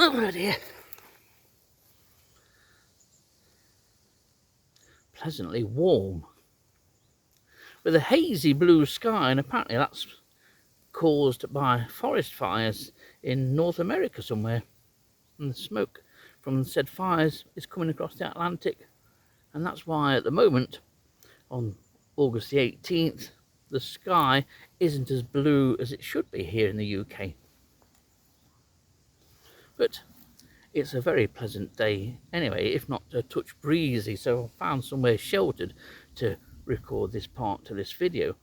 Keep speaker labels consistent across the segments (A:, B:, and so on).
A: Oh dear. Pleasantly warm with a hazy blue sky, and apparently that's caused by forest fires in North America somewhere, and the smoke from said fires is coming across the Atlantic, and that's why at the moment on August the 18th the sky isn't as blue as it should be here in the UK. But it's a very pleasant day anyway, if not a touch breezy, so I found somewhere sheltered to record this part to this video.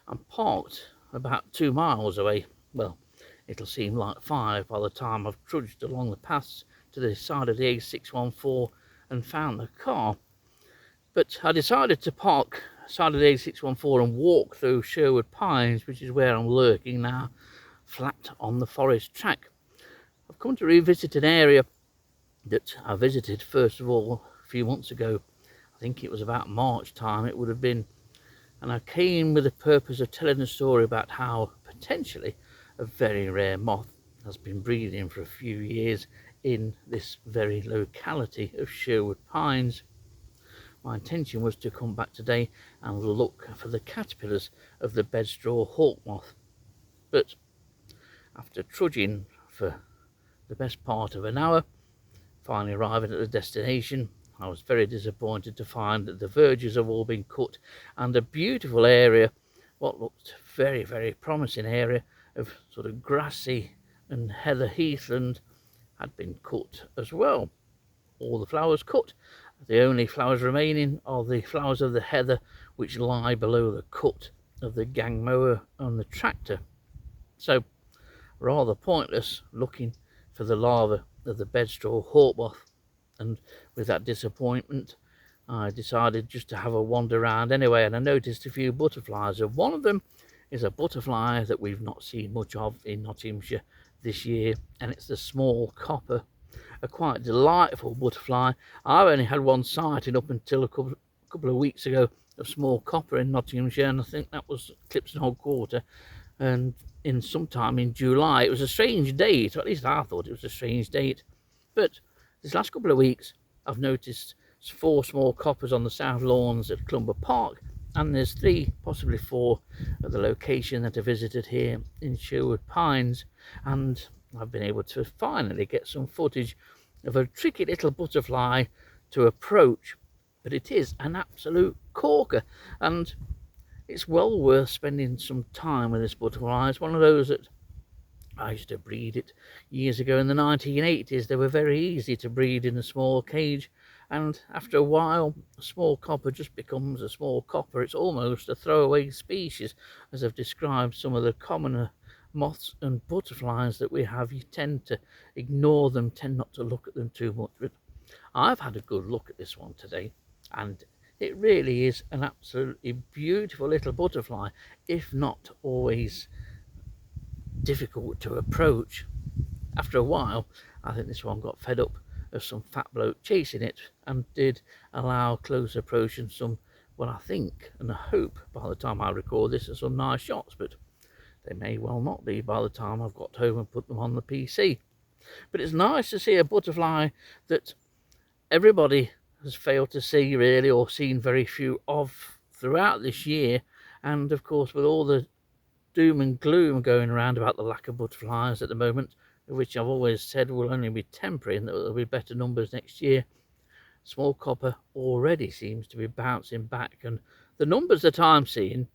A: I'm parked about 2 miles away. Well, it'll seem like 5 by the time I've trudged along the paths to the side of the A614 and found the car. But I decided to park side of the A614 and walk through Sherwood Pines, which is where I'm lurking now, flat on the forest track. I've come to revisit an area that I visited first of all a few months ago. I think it was about March time it would have been, and I came with the purpose of telling a story about how potentially a very rare moth has been breeding for a few years in this very locality of Sherwood Pines. My intention was to come back today and look for the caterpillars of the bedstraw hawk moth, but after trudging for the best part of an hour, finally arriving at the destination, I was very disappointed to find that the verges have all been cut and a beautiful area, what looked very, very promising area of sort of grassy and heather heathland, had been cut as well. All the flowers cut. The only flowers remaining are the flowers of the heather which lie below the cut of the gang mower on the tractor. So rather pointless looking for the larva of the bedstraw hawk moth, and with that disappointment I decided just to have a wander around anyway, and I noticed a few butterflies, and one of them is a butterfly that we've not seen much of in Nottinghamshire this year, and it's the small copper, a quite delightful butterfly. I've only had one sighting up until a couple of weeks ago of small copper in Nottinghamshire, and I think that was Clipston Hog Quarter, and in sometime in July. It was a strange date, or at least I thought it was a strange date, but this last couple of weeks I've noticed 4 small coppers on the south lawns at Clumber Park, and there's 3, possibly 4 at the location that I visited here in Sherwood Pines, and I've been able to finally get some footage of a tricky little butterfly to approach, but it is an absolute corker, and it's well worth spending some time with this butterfly. It's one of those that I used to breed it years ago in the 1980s. They were very easy to breed in a small cage, and after a while a small copper just becomes a small copper. It's almost a throwaway species, as I've described some of the commoner moths and butterflies that we have. You tend to ignore them, tend not to look at them too much, but I've had a good look at this one today, and it really is an absolutely beautiful little butterfly, if not always difficult to approach. After a while, I think this one got fed up of some fat bloke chasing it and did allow close approach and some, well, I think and I hope by the time I record this, are some nice shots, but they may well not be by the time I've got home and put them on the PC. But it's nice to see a butterfly that everybody has failed to see really, or seen very few of throughout this year, and of course with all the doom and gloom going around about the lack of butterflies at the moment, which I've always said will only be temporary and that there'll be better numbers next year, small copper already seems to be bouncing back, and the numbers that I'm seeing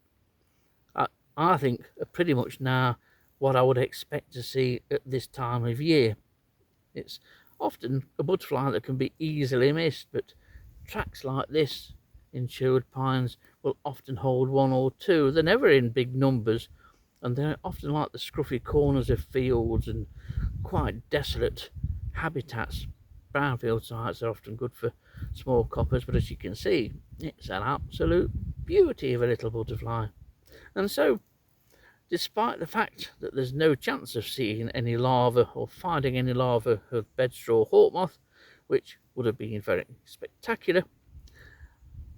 A: I think are pretty much now what I would expect to see at this time of year. It's often a butterfly that can be easily missed, but tracks like this in Sherwood Pines will often hold 1 or 2. They're never in big numbers, and they're often like the scruffy corners of fields and quite desolate habitats. Brownfield sites are often good for small coppers, but as you can see, it's an absolute beauty of a little butterfly. And so, despite the fact that there's no chance of seeing any larvae or finding any larvae of bedstraw hawk moth, which would have been very spectacular,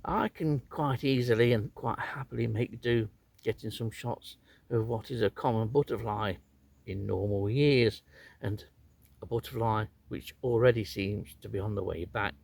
A: I can quite easily and quite happily make do getting some shots of what is a common butterfly in normal years. And a butterfly which already seems to be on the way back.